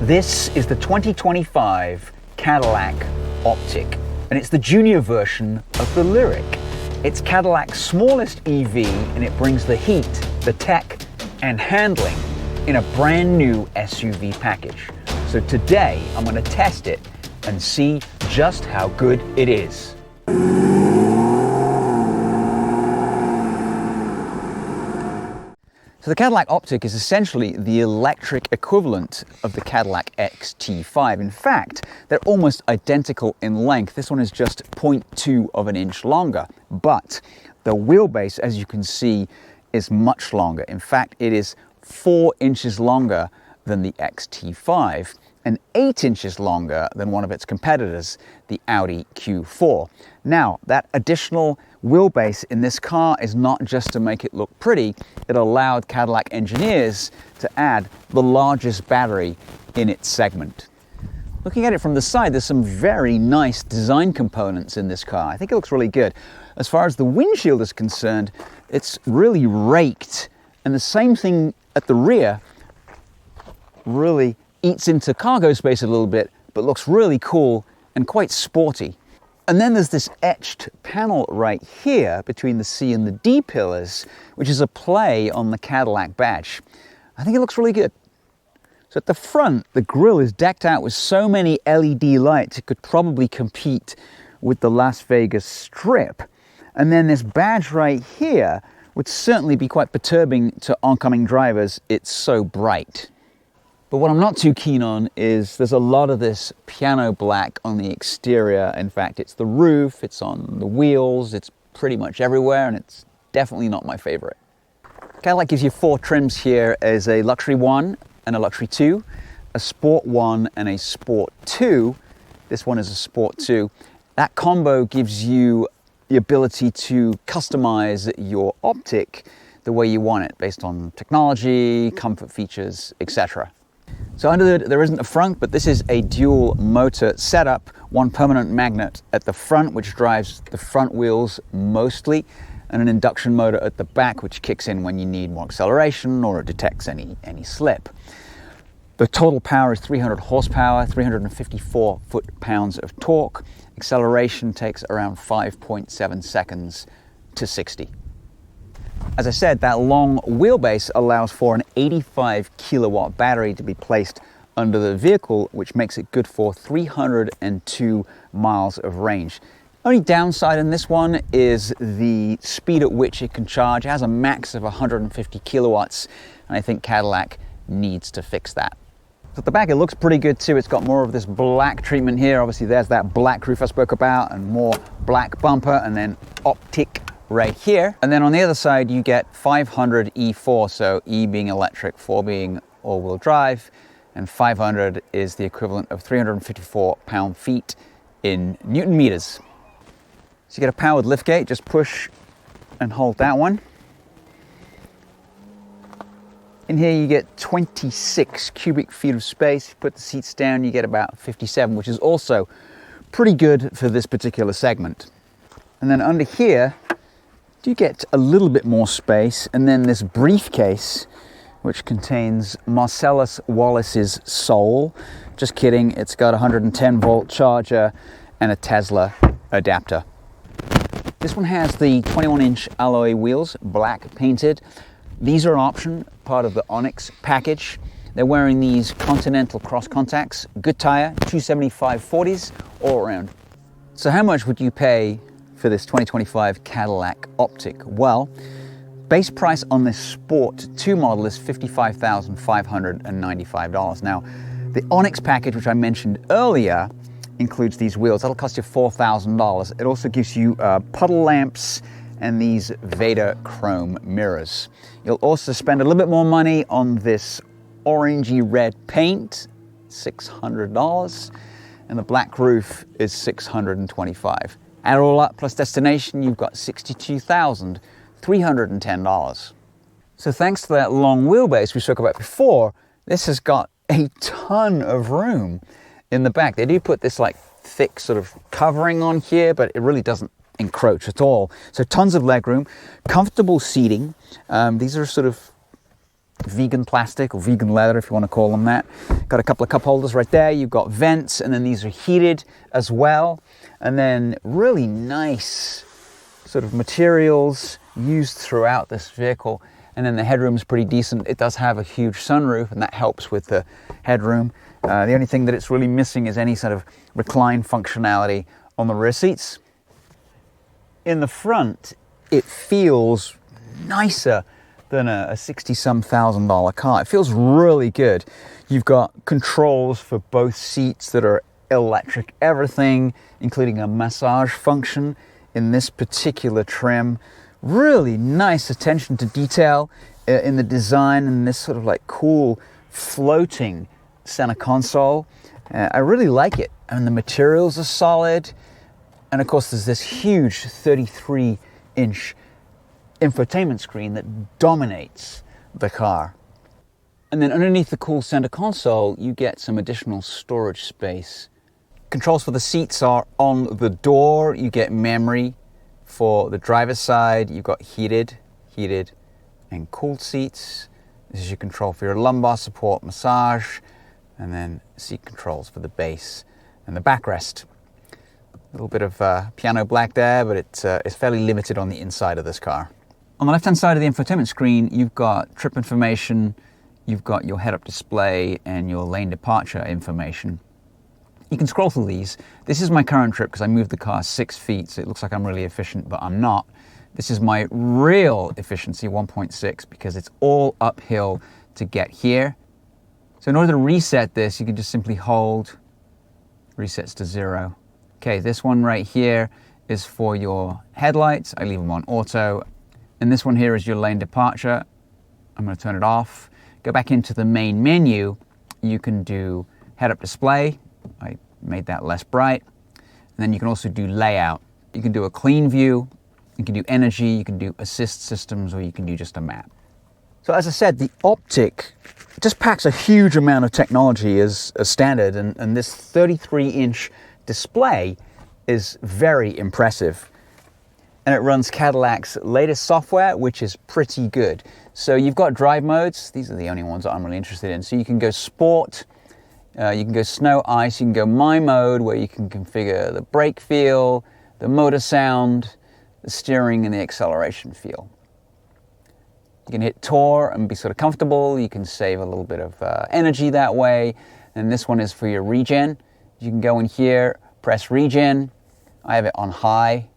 This is the 2025 Cadillac Optiq, and it's the junior version of the Lyriq. It's Cadillac's smallest EV, and it brings the heat, the tech, and handling in a brand new SUV package. So today, I'm going to test it and see just how good it is. So the Cadillac Optiq is essentially the electric equivalent of the Cadillac XT5. In fact, they're almost identical in length. This one is just 0.2 of an inch longer, but the wheelbase, as you can see, is much longer. In fact, it is 4 inches longer than the XT5 and 8 inches longer than one of its competitors, the Audi Q4. Now, that additional wheelbase in this car is not just to make it look pretty, it allowed Cadillac engineers to add the largest battery in its segment. Looking at it from the side, there's some very nice design components in this car. I think it looks really good. As far as the windshield is concerned, it's really raked, and the same thing at the rear really eats into cargo space a little bit, but looks really cool and quite sporty. And then there's this etched panel right here between the C and the D pillars, which is a play on the Cadillac badge. I think it looks really good. So at the front, the grille is decked out with so many LED lights, it could probably compete with the Las Vegas Strip. And then this badge right here would certainly be quite perturbing to oncoming drivers. It's so bright. But what I'm not too keen on is there's a lot of this piano black on the exterior. In fact, it's the roof, it's on the wheels, it's pretty much everywhere, and it's definitely not my favorite. Cadillac gives you 4 trims here as a Luxury 1 and a Luxury 2, a Sport 1 and a Sport 2. This one is a Sport 2. That combo gives you the ability to customize your Optiq the way you want it, based on technology, comfort features, etc. So under the hood, there isn't a frunk, but this is a dual motor setup, one permanent magnet at the front, which drives the front wheels mostly, and an induction motor at the back, which kicks in when you need more acceleration or it detects any slip. The total power is 300 horsepower, 354 foot-pounds of torque. Acceleration takes around 5.7 seconds to 60. As I said, that long wheelbase allows for an 85 kilowatt battery to be placed under the vehicle, which makes it good for 302 miles of range. Only downside in this one is the speed at which it can charge. It has a max of 150 kilowatts, and I think Cadillac needs to fix that. So at the back, it looks pretty good too. It's got more of this black treatment here. Obviously, there's that black roof I spoke about, and more black bumper, and then Optiq right here. And then on the other side, you get 500 E4, so E being electric, 4 being all-wheel drive, and 500 is the equivalent of 354 pound-feet in Newton meters. So you get a powered liftgate, just push and hold that one. In here you get 26 cubic feet of space. You put the seats down, you get about 57, which is also pretty good for this particular segment. And then under here, you get a little bit more space, and then this briefcase, which contains Marcellus Wallace's soul. Just kidding, it's got a 110 volt charger and a Tesla adapter. This one has the 21-inch alloy wheels, black painted. These are an option, part of the Onyx package. They're wearing these Continental cross contacts, good tire, 275/40s all around. So how much would you pay for this 2025 Cadillac Optiq? Well, base price on this Sport 2 model is $55,595. Now, the Onyx package, which I mentioned earlier, includes these wheels. That'll cost you $4,000. It also gives you puddle lamps and these Vader chrome mirrors. You'll also spend a little bit more money on this orangey red paint, $600, and the black roof is $625. Add it all up plus destination, you've got $62,310. So thanks to that long wheelbase we spoke about before, this has got a ton of room in the back. They do put this like thick sort of covering on here, but it really doesn't encroach at all. So tons of legroom, comfortable seating. These are sort of vegan plastic or vegan leather, if you want to call them that. Got a couple of cup holders right there. You've got vents, and then these are heated as well. And then really nice sort of materials used throughout this vehicle. And then the headroom is pretty decent. It does have a huge sunroof, and that helps with the headroom. The only thing that it's really missing is any sort of recline functionality on the rear seats. In the front, it feels nicer than a $60-some thousand car. It feels really good. You've got controls for both seats that are electric everything, including a massage function in this particular trim. Really nice attention to detail in the design, and this sort of like cool floating center console. I really like it, and the materials are solid. And of course, there's this huge 33-inch infotainment screen that dominates the car. And then underneath the cool center console, you get some additional storage space. Controls for the seats are on the door. You get memory for the driver's side. You've got heated, and cooled seats. This is your control for your lumbar support, massage, and then seat controls for the base and the backrest. A little bit of piano black there, but it's fairly limited on the inside of this car. On the left-hand side of the infotainment screen, you've got trip information, you've got your head-up display, and your lane departure information. You can scroll through these. This is my current trip because I moved the car 6 feet, so it looks like I'm really efficient, but I'm not. This is my real efficiency, 1.6, because it's all uphill to get here. So in order to reset this, you can just simply hold, resets to 0. Okay, this one right here is for your headlights. I leave them on auto. And this one here is your lane departure. I'm going to turn it off. Go back into the main menu. You can do head-up display. I made that less bright. And then you can also do layout. You can do a clean view. You can do energy. You can do assist systems, or you can do just a map. So as I said, the Optiq just packs a huge amount of technology as standard. And this 33-inch display is very impressive, and it runs Cadillac's latest software, which is pretty good. So you've got drive modes. These are the only ones that I'm really interested in. So you can go sport, you can go snow, ice, you can go my mode, where you can configure the brake feel, the motor sound, the steering, and the acceleration feel. You can hit tour and be sort of comfortable. You can save a little bit of energy that way. And this one is for your regen. You can go in here, press regen. I have it on high,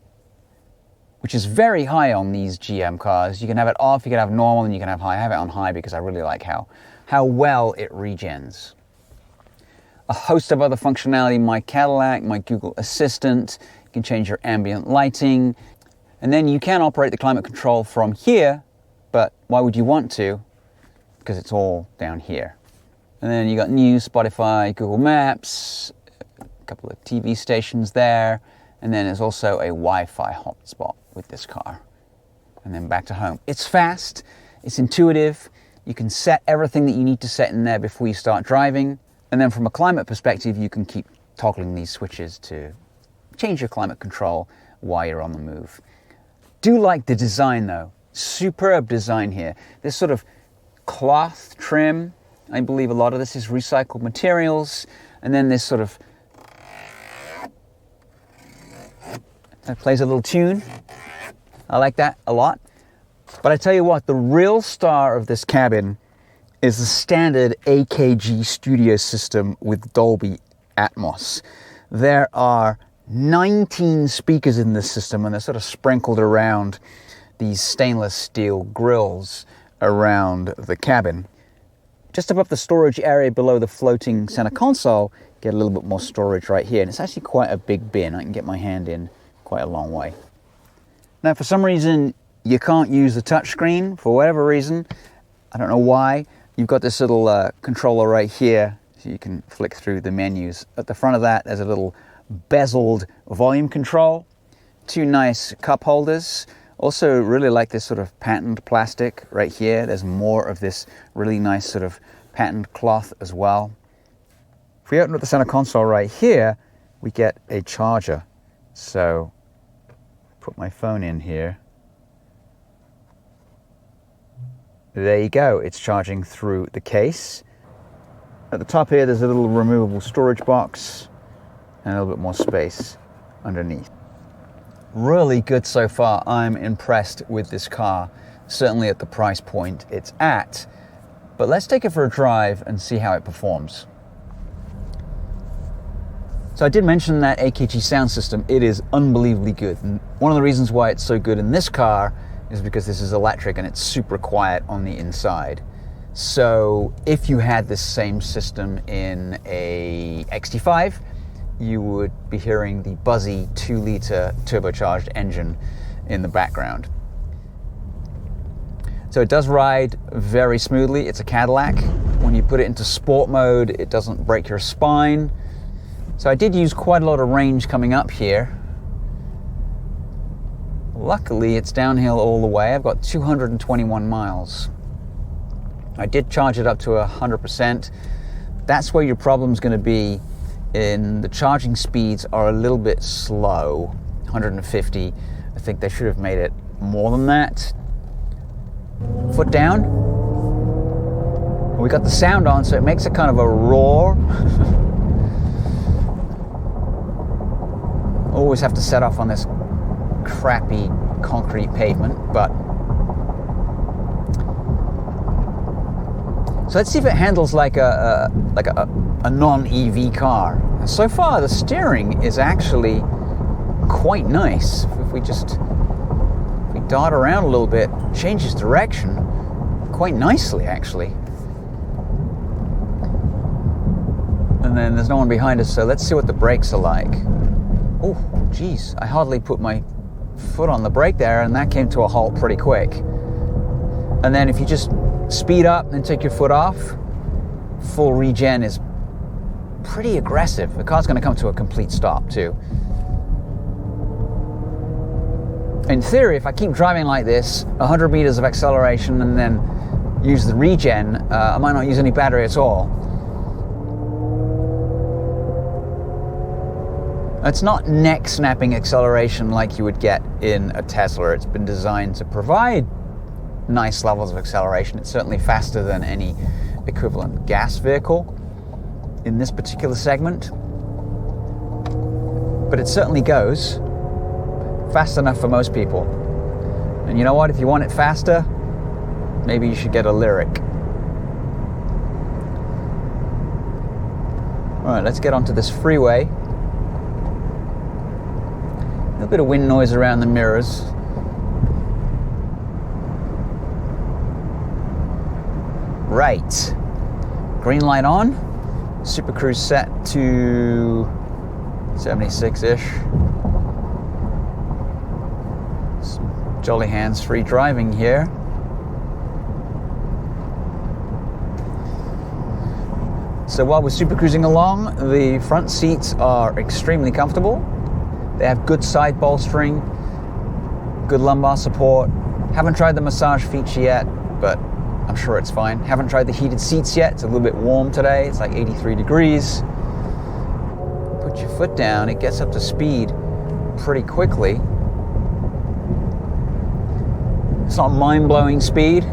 which is very high on these GM cars. You can have it off, you can have normal, and you can have high. I have it on high because I really like how well it regens. A host of other functionality, my Cadillac, my Google Assistant. You can change your ambient lighting. And then you can operate the climate control from here, but why would you want to? Because it's all down here. And then you got news, Spotify, Google Maps, a couple of TV stations there, and then there's also a Wi-Fi hotspot with this car. And then back to home. It's fast, it's intuitive, you can set everything that you need to set in there before you start driving, and then from a climate perspective, you can keep toggling these switches to change your climate control while you're on the move. Do like the design though, superb design here. This sort of cloth trim, I believe a lot of this is recycled materials, and then this sort of that plays a little tune. I like that a lot. But I tell you what, the real star of this cabin is the standard AKG studio system with Dolby Atmos. There are 19 speakers in this system, and they're sort of sprinkled around these stainless steel grills around the cabin. Just above the storage area below the floating center console, get a little bit more storage right here. And it's actually quite a big bin. I can get my hand in quite a long way. Now, for some reason, you can't use the touchscreen for whatever reason. I don't know why. You've got this little controller right here, so you can flick through the menus. At the front of that, there's a little bezeled volume control. 2 nice cup holders. Also really like this sort of patterned plastic right here. There's more of this really nice sort of patterned cloth as well. If we open up the center console right here, we get a charger. So put my phone in here. There you go, it's charging through the case. At the top here, there's a little removable storage box and a little bit more space underneath. Really good so far. I'm impressed with this car, certainly at the price point it's at. But let's take it for a drive and see how it performs. So I did mention that AKG sound system. It is unbelievably good. And one of the reasons why it's so good in this car is because this is electric and it's super quiet on the inside. So if you had this same system in a XT5, you would be hearing the buzzy 2-liter turbocharged engine in the background. So it does ride very smoothly. It's a Cadillac. When you put it into sport mode, it doesn't break your spine. So I did use quite a lot of range coming up here. Luckily, it's downhill all the way. I've got 221 miles. I did charge it up to 100%. That's where your problem's going to be. In the charging speeds are a little bit slow, 150. I think they should have made it more than that. Foot down. We got the sound on, so it makes a kind of a roar. Always have to set off on this crappy concrete pavement, but so let's see if it handles like a non-EV car. And so far the steering is actually quite nice. If we dart around a little bit, changes direction quite nicely actually. And then there's no one behind us, so let's see what the brakes are like. Oh, geez, I hardly put my foot on the brake there, and that came to a halt pretty quick. And then if you just speed up and take your foot off, full regen is pretty aggressive. The car's going to come to a complete stop too. In theory, if I keep driving like this, 100 meters of acceleration and then use the regen, I might not use any battery at all. It's not neck-snapping acceleration like you would get in a Tesla. It's been designed to provide nice levels of acceleration. It's certainly faster than any equivalent gas vehicle in this particular segment. But it certainly goes fast enough for most people. And you know what? If you want it faster, maybe you should get a Lyriq. All right, let's get onto this freeway. A little bit of wind noise around the mirrors. Right. Green light on. Super Cruise set to 76-ish. Some jolly hands-free driving here. So while we're super cruising along, the front seats are extremely comfortable. They have good side bolstering, good lumbar support. Haven't tried the massage feature yet, but I'm sure it's fine. Haven't tried the heated seats yet. It's a little bit warm today. It's like 83 degrees. Put your foot down, it gets up to speed pretty quickly. It's not mind-blowing speed.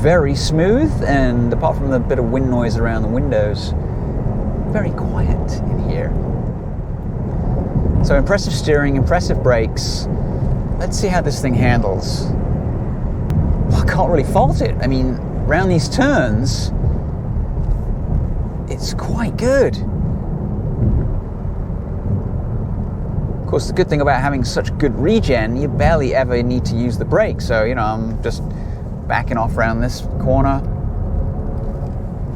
Very smooth, and apart from the bit of wind noise around the windows, very quiet in here. So impressive steering, impressive brakes. Let's see how this thing handles. Well, I can't really fault it. I mean, around these turns, it's quite good. Of course, the good thing about having such good regen, you barely ever need to use the brake. So, you know, I'm just backing off around this corner.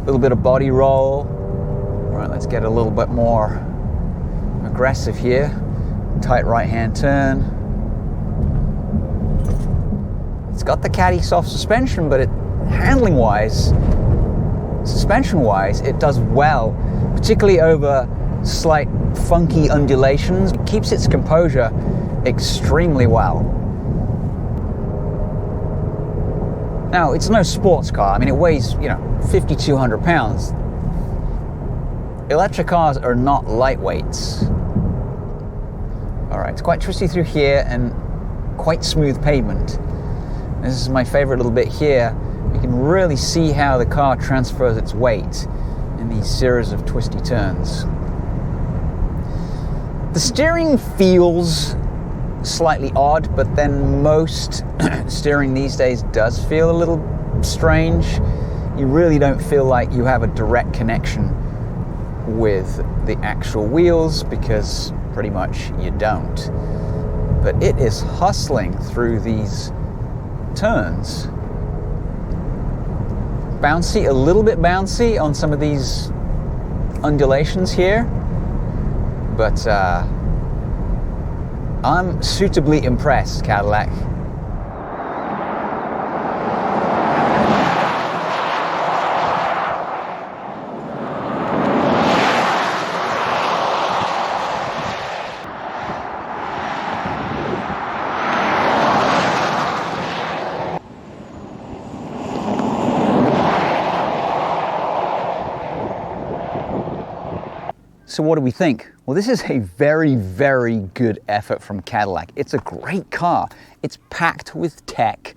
A little bit of body roll. All right, let's get a little bit more aggressive here. Tight right-hand turn. It's got the Caddy soft suspension, but handling-wise, suspension-wise, it does well, particularly over slight funky undulations. It keeps its composure extremely well. Now, it's no sports car. I mean, it weighs, 5,200 pounds. Electric cars are not lightweights. All right, it's quite twisty through here and quite smooth pavement. This is my favorite little bit here. You can really see how the car transfers its weight in these series of twisty turns. The steering feels slightly odd, but then most steering these days does feel a little strange. You really don't feel like you have a direct connection with the actual wheels, because pretty much you don't. But it is hustling through these turns. Bouncy, a little bit bouncy on some of these undulations here, but I'm suitably impressed, Cadillac. So what do we think? Well, this is a very, very good effort from Cadillac. It's a great car. It's packed with tech.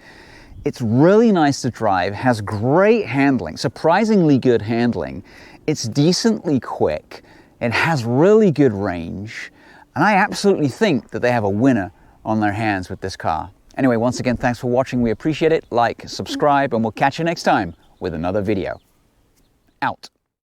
It's really nice to drive, has great handling, surprisingly good handling. It's decently quick. It has really good range. And I absolutely think that they have a winner on their hands with this car. Anyway, once again, thanks for watching. We appreciate it. Like, subscribe, and we'll catch you next time with another video. Out.